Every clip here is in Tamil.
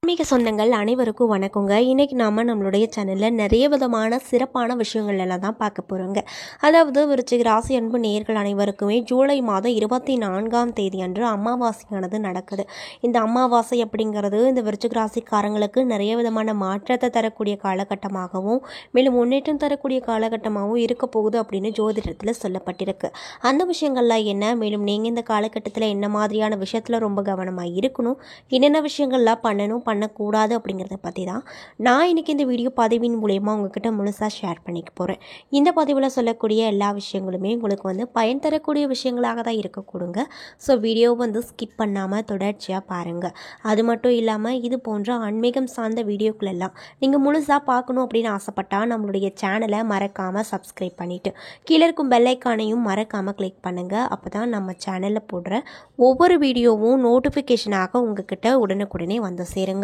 ஆன்மீக சொந்தங்கள் அனைவருக்கும் வணக்கங்க. இன்றைக்கி நாம் நம்மளுடைய சேனலில் நிறைய விதமான சிறப்பான விஷயங்கள் எல்லாம் தான் பார்க்க போகிறோங்க. அதாவது விருச்சிக ராசி அன்பு நேயர்கள் அனைவருக்குமே ஜூலை மாதம் 24ஆம் தேதி அன்று அமாவாசையானது நடக்குது. இந்த அமாவாசை அப்படிங்கிறது இந்த விருச்சிக ராசிக்காரங்களுக்கு நிறைய விதமான மாற்றத்தை தரக்கூடிய காலகட்டமாகவும் மேலும் முன்னேற்றம் தரக்கூடிய காலகட்டமாகவும் இருக்க போகுது அப்படின்னு ஜோதிடத்தில் சொல்லப்பட்டிருக்கு. அந்த விஷயங்கள்லாம் என்ன, மேலும் நீங்கள் இந்த காலகட்டத்தில் என்ன மாதிரியான விஷயத்தில் ரொம்ப கவனமாக இருக்கணும், என்னென்ன விஷயங்கள்லாம் பண்ணணும் பண்ணக்கூடாது அப்படிங்கிறத பற்றி தான் நான் இன்றைக்கி இந்த வீடியோ பதிவின் மூலயமா உங்ககிட்ட முழுசாக ஷேர் பண்ணிக்க போகிறேன். இந்த பதிவில் சொல்லக்கூடிய எல்லா விஷயங்களுமே உங்களுக்கு பயன் தரக்கூடிய விஷயங்களாக தான் இருக்கக்கூடுங்க. ஸோ வீடியோ ஸ்கிப் பண்ணாமல் தொடர்ச்சியாக பாருங்கள். அது மட்டும் இல்லாமல் இது போன்ற ஆன்மீகம் சார்ந்த வீடியோக்கள் எல்லாம் நீங்கள் முழுசாக பார்க்கணும் அப்படின்னு ஆசைப்பட்டால் நம்மளுடைய சேனலை மறக்காமல் சப்ஸ்கிரைப் பண்ணிவிட்டு கீழே இருக்கும் பெல்லைக்கானையும் மறக்காமல் கிளிக் பண்ணுங்கள். அப்போ தான் நம்ம சேனலில் போடுற ஒவ்வொரு வீடியோவும் நோட்டிஃபிகேஷனாக உங்ககிட்ட உடனுக்குடனே வந்து சேருங்க.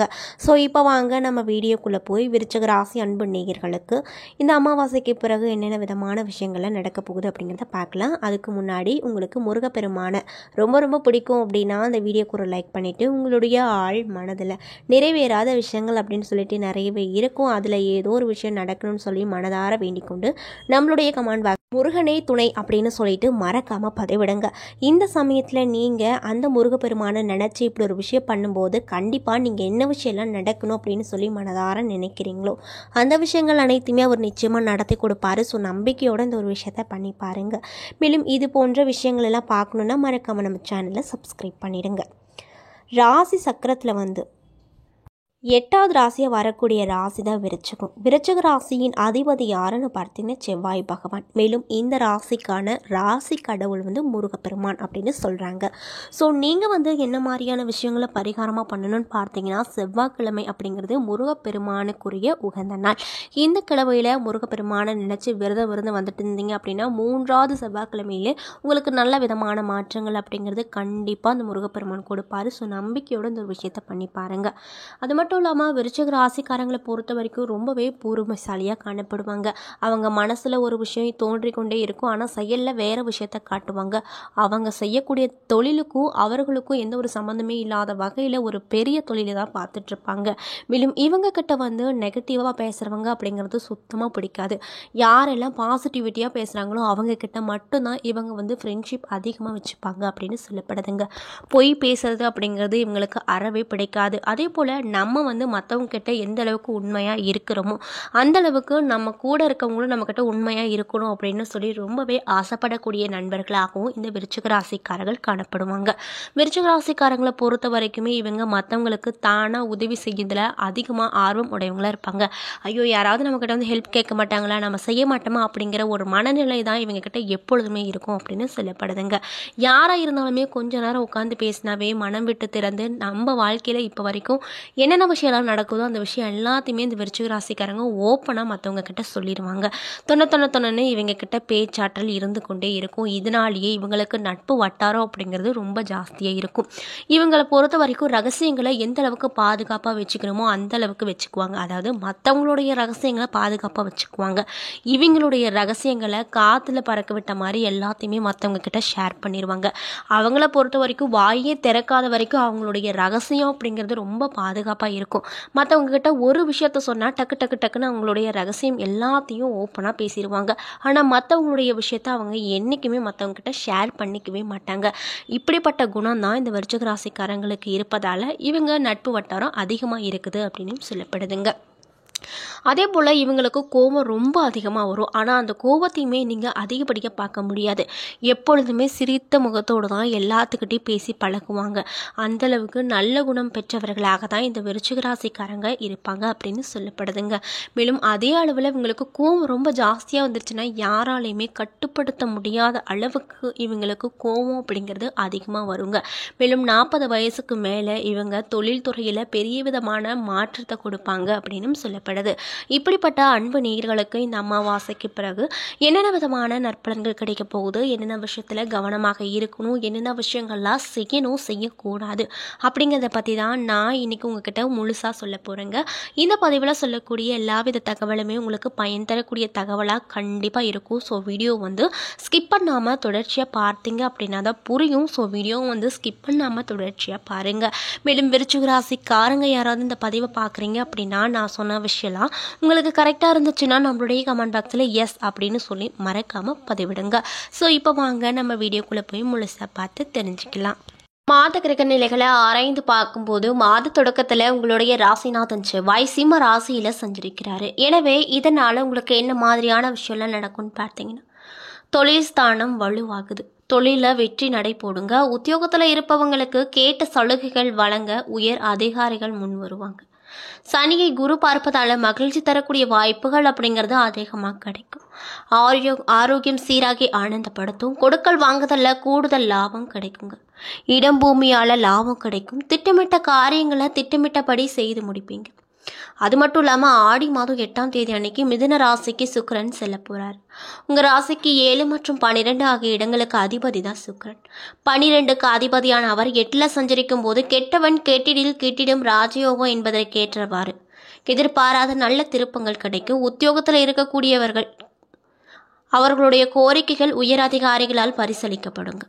ஸோ இப்போ வாங்க நம்ம வீடியோக்குள்ளே போய் விருச்சிக ராசி அன்பு நேயர்களுக்கு இந்த அமாவாசைக்கு பிறகு என்னென்ன விதமான விஷயங்கள்லாம் நடக்க போகுது அப்படிங்கிறத பார்க்கலாம். அதுக்கு முன்னாடி உங்களுக்கு முருகப்பெருமானை ரொம்ப ரொம்ப பிடிக்கும் அப்படின்னா அந்த வீடியோக்கு ஒரு லைக் பண்ணிவிட்டு உங்களுடைய ஆள் மனதில் நிறைவேறாத விஷயங்கள் அப்படின்னு சொல்லிட்டு நிறையவே இருக்கும், அதில் ஏதோ ஒரு விஷயம் நடக்கணும்னு சொல்லி மனதார வேண்டிக் கொண்டு நம்மளுடைய கமெண்ட் பாக்ஸ் முருகனே துணை அப்படின்னு சொல்லிட்டு மறக்காமல் பதிவிடுங்க. இந்த சமயத்தில் நீங்கள் அந்த முருகப்பெருமானை நினச்சி இப்படி ஒரு விஷயம் பண்ணும்போது கண்டிப்பாக நீங்கள் என்ன விஷயம்லாம் நடக்கணும் அப்படின்னு சொல்லி மனதார நினைக்கிறீங்களோ அந்த விஷயங்கள் அனைத்துமே அவர் நிச்சயமாக நடத்தி கொடுப்பாரு. ஸோ நம்பிக்கையோடு இந்த ஒரு விஷயத்தை பண்ணி பாருங்கள். மேலும் இது போன்ற விஷயங்கள் எல்லாம் பார்க்கணுன்னா மறக்காமல் நம்ம சேனலை சப்ஸ்கிரைப் பண்ணிடுங்க. ராசி சக்கரத்தில் 8வது ராசியாக வரக்கூடிய ராசி தான் விருச்சிகம். விருச்சிக ராசியின் அதிபதி யாருன்னு பார்த்தீங்கன்னா செவ்வாய் பகவான். மேலும் இந்த ராசிக்கான ராசி கடவுள் முருகப்பெருமான் அப்படின்னு சொல்கிறாங்க. ஸோ நீங்கள் என்ன மாதிரியான விஷயங்களை பரிகாரமாக பண்ணணும்னு பார்த்தீங்கன்னா செவ்வாய்க்கிழமை அப்படிங்கிறது முருகப்பெருமானுக்குரிய உகந்த நாள். இந்த கிழமையில் முருகப்பெருமானை நினச்சி விரதம் வந்துட்டு இருந்தீங்க அப்படின்னா 3வது செவ்வாய்க்கிழமையிலே உங்களுக்கு நல்ல விதமான மாற்றங்கள் அப்படிங்கிறது கண்டிப்பாக அந்த முருகப்பெருமான் கொடுப்பாரு. ஸோ நம்பிக்கையோடு இந்த ஒரு விஷயத்தை பண்ணி பாருங்கள். அது மட்டும் இல்லாமல் விருச்சிக ராசிக்காரங்களை பொறுத்த வரைக்கும் ரொம்பவே பூர்வசாலியாக காணப்படுவாங்க. அவங்க மனசில் ஒரு விஷயம் தோன்றிக்கொண்டே இருக்கும், ஆனால் செயலில் வேறு விஷயத்தை காட்டுவாங்க. அவங்க செய்யக்கூடிய தொழிலுக்கும் அவர்களுக்கும் எந்த ஒரு சம்மந்தமே இல்லாத வகையில் ஒரு பெரிய தொழிலை தான் பார்த்துட்ருப்பாங்க. மேலும் இவங்க கிட்ட நெகட்டிவாக பேசுகிறவங்க அப்படிங்கிறது சுத்தமாக பிடிக்காது. யாரெல்லாம் பாசிட்டிவிட்டியாக பேசுகிறாங்களோ அவங்கக்கிட்ட மட்டும்தான் இவங்க ஃப்ரெண்ட்ஷிப் அதிகமாக வச்சுப்பாங்க அப்படின்னு சொல்லப்படுதுங்க. பொய் பேசுறது அப்படிங்கிறது இவங்களுக்கு அறவே பிடிக்காது. அதே போல் நம்ம மற்றவங்க கிட்ட எந்த அளவுக்கு உண்மையாக இருக்கிறோமோ அந்த அளவுக்கு நம்ம கூட இருக்கவங்களும் நம்மக்கிட்ட உண்மையாக இருக்கணும் அப்படின்னு சொல்லி ரொம்பவே ஆசைப்படக்கூடிய நண்பர்களாகவும் இந்த விருச்சிக ராசிக்காரர்கள் காணப்படுவாங்க. விருச்சிக ராசிக்காரங்களை பொறுத்த வரைக்குமே இவங்க மற்றவங்களுக்கு தானாக உதவி செய்யறதுல அதிகமாக ஆர்வம் உடையவங்களாக இருப்பாங்க. ஐயோ யாராவது நம்மக்கிட்ட ஹெல்ப் கேட்க மாட்டாங்களா, நம்ம செய்ய மாட்டோமா அப்படிங்கிற ஒரு மனநிலை தான் இவங்க கிட்ட எப்பொழுதுமே இருக்கும் அப்படின்னு சொல்லப்படுதுங்க. யாராக இருந்தாலுமே கொஞ்ச நேரம் உட்காந்து பேசினாவே மனம் விட்டு திறந்து நம்ம வாழ்க்கையில் இப்போ வரைக்கும் என்னென்ன விஷயம்லாம் நடக்குதோ அந்த விஷயம் எல்லாத்தையுமே இந்த விருச்சிக ராசிக்காரங்க ஓப்பனாக மற்றவங்க கிட்ட சொல்லிடுவாங்க. தொண்ணு இவங்க கிட்ட பேச்சாற்றல் இருந்து கொண்டே இருக்கும். இதனாலேயே இவங்களுக்கு நட்பு வட்டாரம் அப்படிங்கிறது ரொம்ப ஜாஸ்தியாக இருக்கும். இவங்களை பொறுத்த வரைக்கும் ரகசியங்களை எந்த அளவுக்கு பாதுகாப்பாக வச்சுக்கணுமோ அந்த அளவுக்கு வச்சுக்குவாங்க. அதாவது மற்றவங்களுடைய ரகசியங்களை பாதுகாப்பாக வச்சுக்குவாங்க. இவங்களுடைய ரகசியங்களை காற்றுல பறக்க விட்ட மாதிரி எல்லாத்தையுமே மற்றவங்க கிட்ட ஷேர் பண்ணிடுவாங்க. அவங்கள பொறுத்த வரைக்கும் வாயே திறக்காத வரைக்கும் அவங்களுடைய ரகசியம் அப்படிங்கிறது ரொம்ப பாதுகாப்பாக இருக்கும். மற்றவங்க கிட்ட ஒரு விஷயத்த சொன்னால் டக்குன்னு அவங்களுடைய ரகசியம் எல்லாத்தையும் ஓப்பனாக பேசிடுவாங்க. ஆனால் மற்றவங்களுடைய விஷயத்த அவங்க என்றைக்குமே மற்றவங்க கிட்ட ஷேர் பண்ணிக்கவே மாட்டாங்க. இப்படிப்பட்ட குணம் தான் இந்த விருச்சிக ராசிக்காரங்களுக்கு இருப்பதால் இவங்க நட்பு வட்டாரம் அதிகமாக இருக்குது அப்படின்னு சொல்லப்படுதுங்க. அதே போல் இவங்களுக்கு கோபம் ரொம்ப அதிகமாக வரும். ஆனால் அந்த கோபத்தையுமே நீங்கள் அதிகப்படியாக பார்க்க முடியாது. எப்பொழுதுமே சிரித்த முகத்தோடு தான் எல்லாத்துக்கிட்டையும் பேசி பழகுவாங்க. அந்தளவுக்கு நல்ல குணம் பெற்றவர்களாக தான் இந்த விருச்சிக ராசிக்காரங்க இருப்பாங்க அப்படின்னு சொல்லப்படுதுங்க. மேலும் அதே அளவில் இவங்களுக்கு கோபம் ரொம்ப ஜாஸ்தியாக வந்துருச்சுன்னா யாராலையுமே கட்டுப்படுத்த முடியாத அளவுக்கு இவங்களுக்கு கோபம் அப்படிங்கிறது அதிகமாக வருங்க. மேலும் 40 வயசுக்கு மேலே இவங்க தொழில் துறையில் பெரிய விதமான மாற்றத்தை கொடுப்பாங்க அப்படின்னு சொல்லப்படுது. சொல்லப்படுது. இப்படிப்பட்ட அன்பு நேயர்களுக்கு இந்த அமாவாசைக்கு பிறகு என்னென்ன விதமான நற்பலன்கள் கிடைக்க போகுது, என்னென்ன விஷயத்தில் கவனமாக இருக்கணும், என்னென்ன விஷயங்கள்லாம் செய்யணும் செய்யக்கூடாது அப்படிங்கிறத பற்றி தான் நான் இன்றைக்கி உங்ககிட்ட முழுசாக சொல்ல போகிறேங்க. இந்த பதிவில் சொல்லக்கூடிய எல்லா வித தகவலுமே உங்களுக்கு பயன் தரக்கூடிய தகவலாக கண்டிப்பாக இருக்கும். ஸோ வீடியோ ஸ்கிப் பண்ணாமல் தொடர்ச்சியாக பார்த்தீங்க அப்படின்னா தான் புரியும். ஸோ வீடியோ ஸ்கிப் பண்ணாமல் தொடர்ச்சியாக பாருங்கள். மேலும் விருச்சிக ராசிக்காரங்க யாராவது இந்த பதிவை பார்க்குறீங்க அப்படின்னா நான் சொன்ன விஷயம்லாம் உங்களுக்கு கரெக்டாக இருந்துச்சுன்னா நம்மளுடைய கமெண்ட் பாக்ஸில் எஸ் அப்படின்னு சொல்லி மறக்காமல் பதிவிடுங்க. ஸோ இப்போ வாங்க நம்ம வீடியோக்குள்ளே போய் முழுசாக பார்த்து தெரிஞ்சுக்கலாம். மாத கிரக நிலைகளை ஆராய்ந்து பார்க்கும்போது மாத தொடக்கத்தில் உங்களுடைய ராசிநாதன் செவ்வாய் சிம்ம ராசியில் சஞ்சரிக்கிறாரு. எனவே இதனால் உங்களுக்கு என்ன மாதிரியான விஷயம்லாம் நடக்கும்னு பார்த்தீங்கன்னா, தொழில் ஸ்தானம் வலுவாகுது, தொழிலில் வெற்றி நடை போடுங்க. உத்தியோகத்தில் இருப்பவங்களுக்கு கேட்ட சலுகைகள் வழங்க உயர் அதிகாரிகள் முன் வருவாங்க. சனியை குரு பார்ப்பதால் மகிழ்ச்சி தரக்கூடிய வாய்ப்புகள் அப்படிங்கிறது அதிகமாக கிடைக்கும். ஆரோக்கியம் சீராகி ஆனந்தப்படுத்தும். கொடுக்கல் வாங்குதல்ல கூடுதல் லாபம் கிடைக்குங்க. இடம் பூமியால் லாபம் கிடைக்கும். திட்டமிட்ட காரியங்களை திட்டமிட்டபடி செய்து முடிப்பீங்க. அது மட்டும் இல்லாமல் ஆடி மாதம் 8ஆம் தேதி அன்னைக்கு மிதுன ராசிக்கு சுக்கிரன் செல்ல போகிறார். உங்கள் ராசிக்கு 7 மற்றும் 12 ஆகிய இடங்களுக்கு அதிபதி தான் சுக்கிரன். 12க்கு அதிபதியான அவர் 8ல் சஞ்சரிக்கும் போது கெட்டவன் கெட்டிடில் கிட்டிடும் ராஜயோகம் என்பதற்கேற்றவாறு எதிர்பாராத நல்ல திருப்பங்கள் கிடைக்கும். உத்தியோகத்தில் இருக்கக்கூடியவர்கள் அவர்களுடைய கோரிக்கைகள் உயர் அதிகாரிகளால் பரிசீலிக்கப்படுங்க.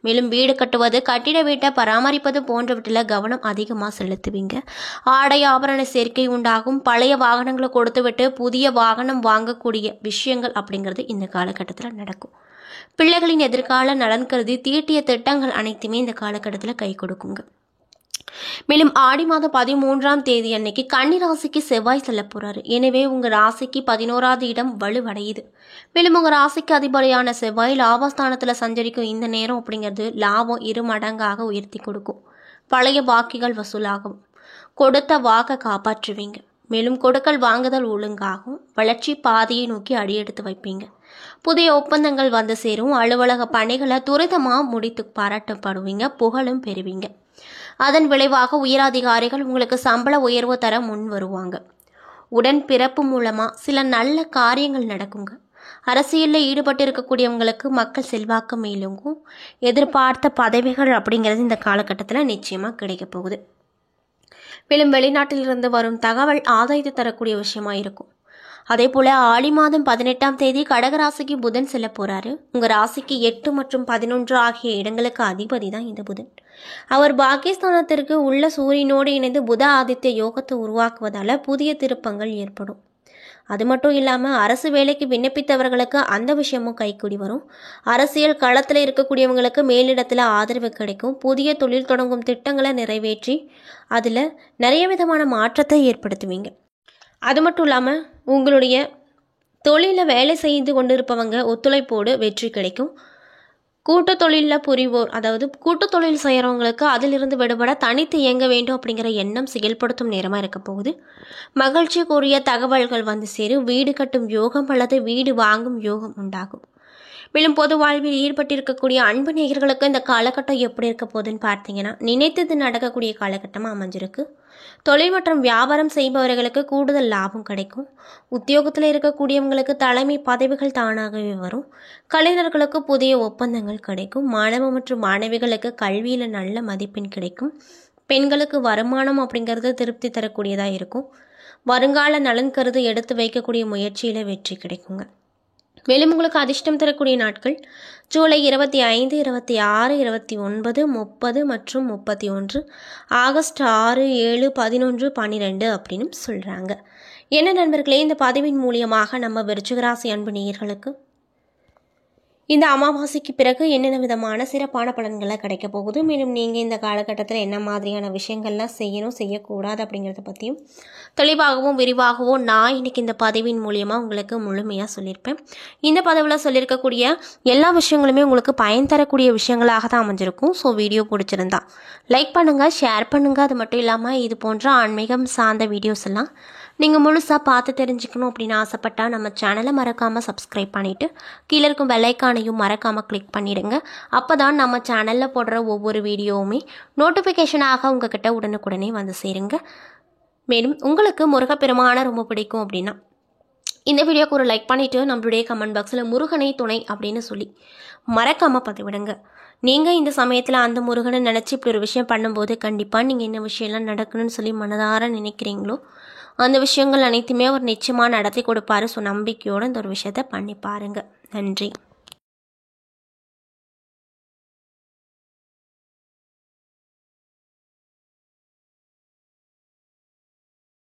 மேலும் வீடு கட்டுவது, கட்டிட வீட்டை பராமரிப்பது போன்றவற்றில் கவனம் அதிகமாக செலுத்துவீங்க. ஆடை ஆபரண சேர்க்கை உண்டாகும். பழைய வாகனங்களை கொடுத்துவிட்டு புதிய வாகனம் வாங்கக்கூடிய விஷயங்கள் அப்படிங்கிறது இந்த காலகட்டத்தில் நடக்கும். பிள்ளைகளின் எதிர்கால நலன் கருதி தீட்டிய திட்டங்கள் அனைத்துமே இந்த காலகட்டத்தில் கை கொடுக்குங்க. மேலும் ஆடி மாதம் 13ஆம் தேதி அன்னைக்கு கன்னி ராசிக்கு செவ்வாய் செல்ல போறாரு. எனவே உங்க ராசிக்கு 11வது இடம் வலுவடையுது. மேலும் உங்க ராசிக்கு அதிபதியான செவ்வாய் லாபஸ்தானத்துல சஞ்சரிக்கும் இந்த நேரம் அப்படிங்கிறது லாபம் 2 மடங்காக உயர்த்தி கொடுக்கும். பழைய பாக்கிகள் வசூலாகும். கொடுத்த வாக்கை காப்பாற்றுவீங்க. மேலும் கொடுக்கல் வாங்குதல் ஒழுங்காகும். வளர்ச்சி பாதையை நோக்கி அடியெடுத்து வைப்பீங்க. புதிய ஒப்பந்தங்கள் வந்து சேரும். அலுவலக பணிகளை துரிதமாக முடித்து பாராட்டப்படுவீங்க. புகழும் பெறுவீங்க. அதன் விளைவாக உயரதிகாரிகள் உங்களுக்கு சம்பள உயர்வு தர முன் வருவாங்க. உடன் பிறப்பு மூலமாக சில நல்ல காரியங்கள் நடக்குங்க. அரசியலில் ஈடுபட்டு இருக்கக்கூடியவங்களுக்கு மக்கள் செல்வாக்கு மேலுங்கும். எதிர்பார்த்த பதவிகள் அப்படிங்கிறது இந்த காலகட்டத்தில் நிச்சயமாக கிடைக்க போகுது. மேலும் வெளிநாட்டிலிருந்து வரும் தகவல் ஆதாயத்தை தரக்கூடிய விஷயமா இருக்கும். அதே போல் ஆடி மாதம் 18ஆம் தேதி கடகராசிக்கு புதன் செல்ல போகிறாரு. உங்கள் ராசிக்கு 8 மற்றும் 11 ஆகிய இடங்களுக்கு அதிபதி தான் இந்த புதன். அவர் பாகிஸ்தானத்திற்கு உள்ள சூரியனோடு இணைந்து புத ஆதித்ய யோகத்தை உருவாக்குவதால் புதிய திருப்பங்கள் ஏற்படும். அது மட்டும் இல்லாமல் அரசு வேலைக்கு விண்ணப்பித்தவர்களுக்கு அந்த விஷயமும் கைக்கூடி வரும். அரசியல் களத்தில் இருக்கக்கூடியவங்களுக்கு மேலிடத்தில் ஆதரவு கிடைக்கும். புதிய தொழில் தொடங்கும் திட்டங்களை நிறைவேற்றி அதில் நிறைய விதமான மாற்றத்தை ஏற்படுத்துவீங்க. அது மட்டும் இல்லாமல் உங்களுடைய தொழிலில் வேலை செய்து கொண்டிருப்பவங்க ஒத்துழைப்போடு வெற்றி கிடைக்கும். கூட்டு தொழிலில் புரிவோர், அதாவது கூட்டு தொழில் செய்கிறவங்களுக்கு அதிலிருந்து விடுபட தனித்து இயங்க வேண்டும் அப்படிங்கிற எண்ணம் செயல்படுத்தும் நேரமாக இருக்க போகுது. மகிழ்ச்சிக்குரிய தகவல்கள் வந்து சேரும். வீடு கட்டும் யோகம் அல்லது வீடு வாங்கும் யோகம் உண்டாகும். மேலும் பொது வாழ்வில் ஈடுபட்டிருக்கக்கூடிய அன்பு நேயர்களுக்கு இந்த காலகட்டம் எப்படி இருக்க போகுதுன்னு பார்த்தீங்கன்னா, நினைத்தது நடக்கக்கூடிய காலகட்டமாக அமைஞ்சிருக்கு. தொழில் மற்றும் வியாபாரம் செய்பவர்களுக்கு கூடுதல் லாபம் கிடைக்கும். உத்தியோகத்தில் இருக்கக்கூடியவங்களுக்கு தலைமை பதவிகள் தானாகவே வரும். கலைஞர்களுக்கு புதிய ஒப்பந்தங்கள் கிடைக்கும். மாணவ மற்றும் மாணவிகளுக்கு கல்வியில் நல்ல மதிப்பெண் கிடைக்கும். பெண்களுக்கு வருமானம் அப்படிங்கிறது திருப்தி தரக்கூடியதாக இருக்கும். வருங்கால நலன் கருது எடுத்து வைக்கக்கூடிய முயற்சியில் வெற்றி கிடைக்குங்க. மேலும் உங்களுக்கு அதிர்ஷ்டம் தரக்கூடிய நாட்கள் ஜூலை 25, 26, 29, 30 மற்றும் 31, ஆகஸ்ட் 6, 7, 11, 12 அப்படின்னு சொல்கிறாங்க. என்ன நண்பர்களே, இந்த பதிவின் மூலியமாக நம்ம விருச்சிக ராசி அன்பு நேயர்களுக்கு இந்த அமாவாசைக்கு பிறகு என்னென்ன விதமான சிறப்பான பலன்களை கிடைக்க போகுது, மேலும் நீங்கள் இந்த காலகட்டத்தில் என்ன மாதிரியான விஷயங்கள்லாம் செய்யணும் செய்யக்கூடாது அப்படிங்கிறத பற்றியும் தெளிவாகவும் விரிவாகவும் நான் இன்றைக்கி இந்த பதிவின் மூலியமாக உங்களுக்கு முழுமையாக சொல்லியிருப்பேன். இந்த பதிவில் சொல்லியிருக்கக்கூடிய எல்லா விஷயங்களுமே உங்களுக்கு பயன் தரக்கூடிய விஷயங்களாக தான் அமைஞ்சிருக்கும். ஸோ வீடியோ பிடிச்சிருந்தா லைக் பண்ணுங்கள், ஷேர் பண்ணுங்கள். அது மட்டும் இல்லாமல் இது போன்ற ஆன்மீகம் சார்ந்த வீடியோஸ் எல்லாம் நீங்கள் முழுசாக பார்த்து தெரிஞ்சுக்கணும் அப்படின்னு ஆசைப்பட்டால் நம்ம சேனலை மறக்காமல் சப்ஸ்கிரைப் பண்ணிவிட்டு கீழே இருக்கும் பெல் ஐக்கானையும் மறக்காமல் கிளிக் பண்ணிவிடுங்க. அப்போ தான் நம்ம சேனலில் போடுற ஒவ்வொரு வீடியோவுமே நோட்டிஃபிகேஷனாக உங்ககிட்ட உடனுக்குடனே வந்து சேருங்க. மேலும் உங்களுக்கு முருகப்பெருமானை ரொம்ப பிடிக்கும் அப்படின்னா இந்த வீடியோக்கு ஒரு லைக் பண்ணிவிட்டு நம்மளுடைய கமெண்ட் பாக்ஸில் முருகனை துணை அப்படின்னு சொல்லி மறக்காமல் பதிவிடுங்க. நீங்கள் இந்த சமயத்தில் அந்த முருகனை நினச்சி இப்படி ஒரு விஷயம் பண்ணும்போது கண்டிப்பாக நீங்கள் என்ன விஷயம்லாம் நடக்கணும்னு சொல்லி மனதார நினைக்கிறீங்களோ அந்த விஷயங்கள் அனைத்துமே அவர் நிச்சயமாக நடத்தி கொடுப்பாரு. ஸோ நம்பிக்கையோடு இந்த ஒரு விஷயத்தை பண்ணி பாருங்கள். நன்றி.